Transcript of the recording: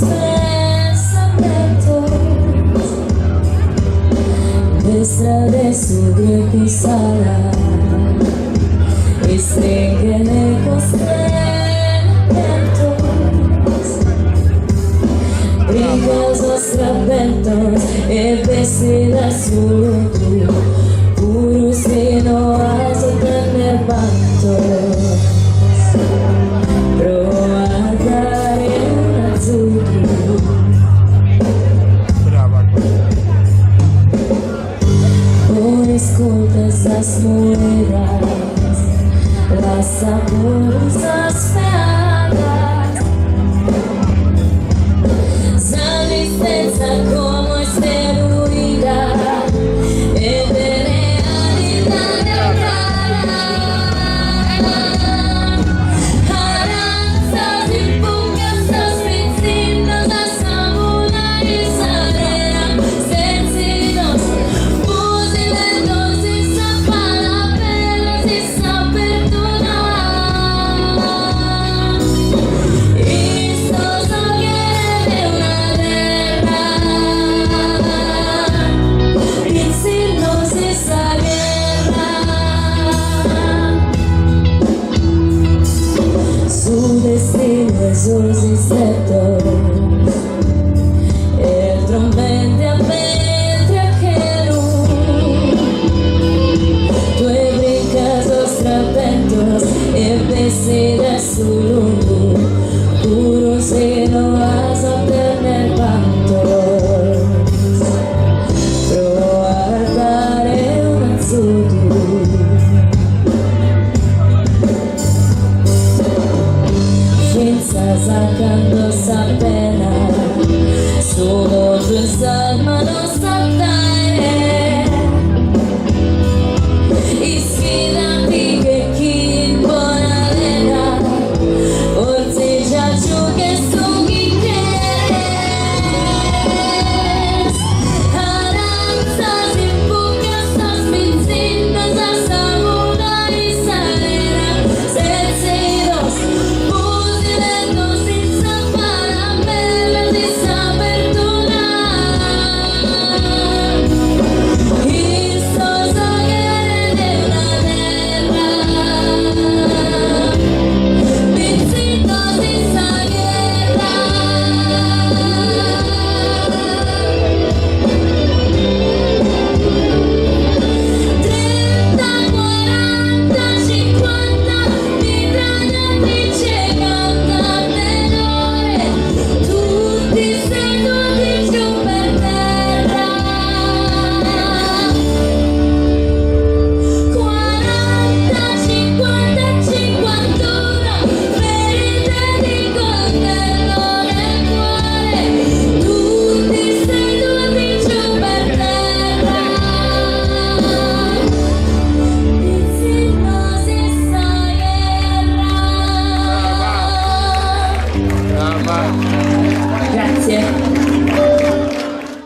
pensamientos de su vieja sala estringen ecos lentos, brillos os trapentos e vestida su luto, puro sino a sostener pantos, pro andare in azzurro. Escutas as moedas, las saborosas peadas, Salistenza como esteroida, realidad de cara, aranzas y pucas, vecinos, la sabuna y sarera, sencillos, fusilentos y zapalaperas y sapertunas. Esto soggiere una guerra, insignos esa guerra. Su destino es sus insectos, el trombente apentra que tu brincas los trapentos e vestida su lungo, puro seno a sostener pantos, pro guardare un azzurro. Finza sacando sa pena, solo tu salma non saltare, isfidati che chi in buona lena, orteggia ciò che tu quieres. Aranzas y pucas, vecinos, la sabuna y sarera, sencillos, fusilentos y zapalaperas y sapertunas. Esto soggiere de una guerra, vencidos esa guerra. 30, 40, 50, mitragliatrice canta tenore, tutti seduti giù per terra. 40, 50, 51, ferite di coltello nel cuore, tutti seduti giù per terra. Insignos esa guerra. Brava. Grazie.